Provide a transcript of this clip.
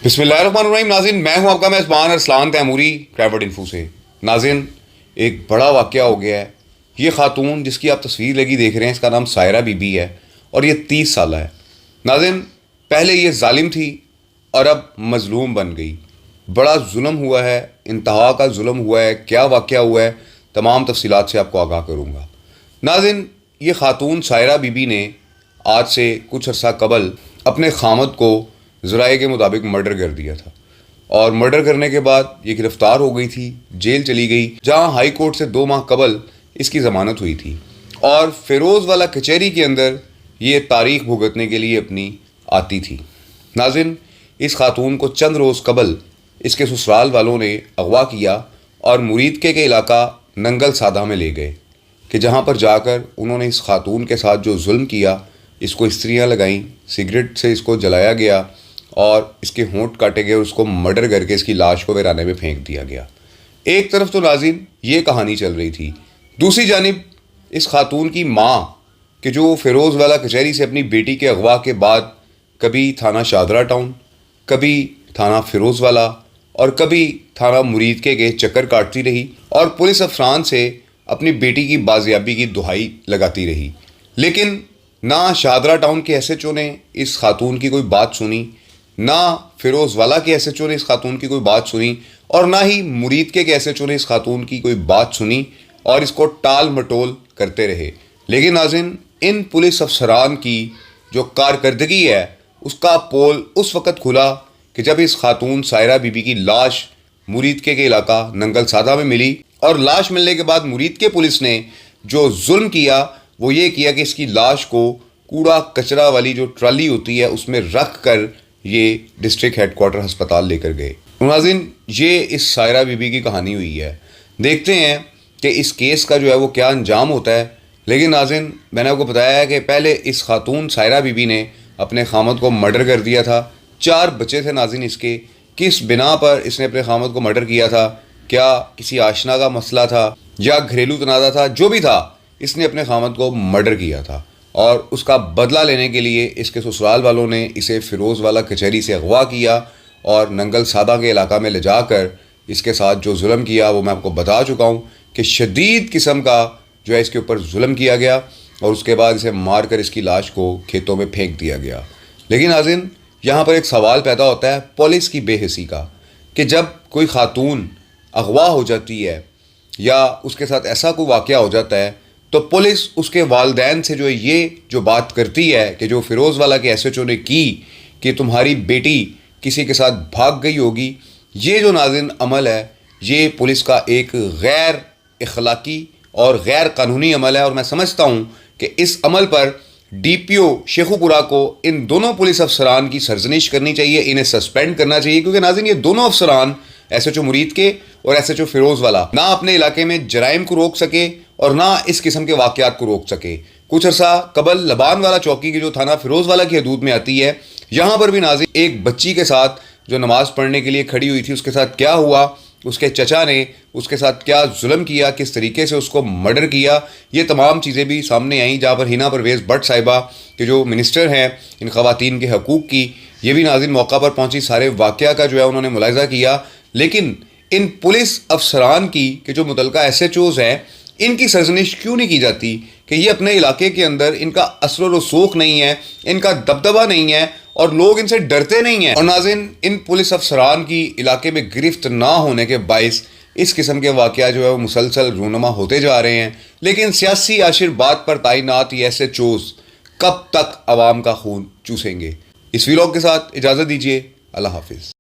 बिस्मिल्लाहिर्रहमानिर्रहीम। नाज़रीन, मैं हूं आपका मेज़बान अरसलान तैमूरी ट्रैवल इन्फो से। नाज़रीन, एक बड़ा वाक़या हो गया है। ये ख़ातून जिसकी आप तस्वीर लगी देख रहे हैं, इसका नाम सायरा बीबी है और ये 30 साल है। नाज़रीन, पहले ये जालिम थी और अब मज़लूम बन गई। बड़ा जुल्म हुआ है, इंतहा का जुल्म हुआ है। क्या वाक़या हुआ है, तमाम तफसीलात से आपको आगाह करूँगा। नाज़रीन, ये ख़ातून सायरा बीबी ने आज से कुछ अर्सा कबल अपने खामद को ज़राए के मुताबिक मर्डर कर दिया था और मर्डर करने के बाद ये गिरफ़्तार हो गई थी, जेल चली गई, जहां हाई कोर्ट से 2 माह कबल इसकी ज़मानत हुई थी और फ़िरोज़ वाला कचहरी के अंदर ये तारीख भुगतने के लिए अपनी आती थी। नाज़रीन, इस खातून को चंद रोज़ कबल इसके ससुराल वालों ने अगवा किया और मुरीदके के इलाका नंगल सादा में ले गए कि जहाँ पर जाकर उन्होंने इस खातून के साथ जो जुल्म किया, इसको इस्त्रियाँ लगाईं, सिगरेट से इसको जलाया गया और इसके होंठ काटे गए और उसको मर्डर करके इसकी लाश को वीराने में फेंक दिया गया। एक तरफ तो नाज़रीन ये कहानी चल रही थी, दूसरी जानिब इस खातून की माँ कि जो फ़िरोज़ वाला कचहरी से अपनी बेटी के अगवा के बाद कभी थाना शादरा टाउन, कभी थाना फ़िरोज़ वाला और कभी थाना मुरीदके के चक्कर काटती रही और पुलिस अफसरान से अपनी बेटी की बाजियाबी की दुहाई लगाती रही। लेकिन ना शादरा टाउन के एसएचओ ने इस खातून की कोई बात सुनी, ना फ़िरोज़ वाला के एसएचओ ने इस खातून की कोई बात सुनी और ना ही मुरीदके के एसएचओ ने इस खातून की कोई बात सुनी और इसको टाल मटोल करते रहे। लेकिन नाज़रीन, इन पुलिस अफसरान की जो कारकर्दगी है उसका पोल उस वक़्त खुला कि जब इस खातून सायरा बीबी की लाश मुरीदके के इलाका नंगल सादा में मिली और लाश मिलने के बाद मुरीदके पुलिस ने जो जुल्म किया वो ये किया कि इसकी लाश को कूड़ा कचरा वाली जो ट्राली होती है उसमें रख कर ये डिस्ट्रिक्ट हेडक्वार्टर अस्पताल लेकर गए। नाज़रीन, ये इस सायरा बीबी की कहानी हुई है। देखते हैं कि इस केस का जो है वो क्या अंजाम होता है। लेकिन नाज़रीन, मैंने आपको बताया है कि पहले इस खातून सायरा बीबी ने अपने खामद को मर्डर कर दिया था। 4 बच्चे थे नाज़रीन इसके। किस बिना पर इसने अपने खामद को मर्डर किया था? क्या किसी आशना का मसला था या घरेलू तनाज़ा था? जो भी था, इसने अपने खामद को मर्डर किया था और उसका बदला लेने के लिए इसके ससुराल वालों ने इसे फ़िरोज़ वाला कचहरी से अगवा किया और नंगल सादा के इलाका में ले जाकर इसके साथ जो जुल्म किया वो मैं आपको बता चुका हूँ कि शदीद किस्म का जो है इसके ऊपर जुल्म किया गया और उसके बाद इसे मार कर इसकी लाश को खेतों में फेंक दिया गया। लेकिन नाज़रीन, यहाँ पर एक सवाल पैदा होता है पुलिस की बेहिसी का कि जब कोई खातून अगवा हो जाती है या उसके साथ ऐसा कोई वाक़या हो जाता है तो पुलिस उसके वालिदैन से जो है ये जो बात करती है कि जो फ़िरोज़ वाला के एसएचओ ने की कि तुम्हारी बेटी किसी के साथ भाग गई होगी, ये जो नाज़रीन अमल है ये पुलिस का एक गैर अखलाकी और गैर कानूनी अमल है और मैं समझता हूँ कि इस अमल पर डीपीओ शेखुपुरा को इन दोनों पुलिस अफसरान की सरजनिश करनी चाहिए, इन्हें सस्पेंड करना चाहिए। क्योंकि नाज़रीन, ये दोनों अफसरान एसएचओ मुरीदके और एसएचओ फ़िरोज़ वाला ना अपने इलाके में जराइम को रोक सके और ना इस किस्म के वाक़यात को रोक सके। कुछ अर्सा कबल लबान वाला चौकी की जो थाना फ़िरोज़ वाला की हदूद में आती है, यहाँ पर भी नाज़रीन एक बच्ची के साथ जो नमाज़ पढ़ने के लिए खड़ी हुई थी उसके साथ क्या हुआ, उसके चचा ने उसके साथ क्या जुल्म किया, किस तरीके से उसको मर्डर किया, ये तमाम चीज़ें भी सामने आईं। जहाँ पर हिना परवेज़ भट्ट साहिबा के जो मिनिस्टर हैं इन ख़वातीन के हकूक़ की, ये भी नाज़रीन मौका पर पहुँची, सारे वाक़या का जो है उन्होंने मुलाहिज़ा किया। लेकिन इन पुलिस अफसरान की कि जो मुतलका एसएचओज़ हैं, इनकी सरजनिश क्यों नहीं की जाती कि ये अपने इलाके के अंदर इनका असर व रसूख नहीं है, इनका दबदबा नहीं है और लोग इनसे डरते नहीं हैं। और नाज़रीन, इन पुलिस अफसरान की इलाके में गिरफ्त ना होने के बाइस इस किस्म के वाक़या जो है वो मुसलसल रूनमा होते जा रहे हैं। लेकिन सियासी आशीर्वाद पर तैनात ये एसएचओज़ कब तक आवाम का खून चूसेंगे? इस व्लॉग के साथ इजाज़त दीजिए। अल्लाह हाफिज़।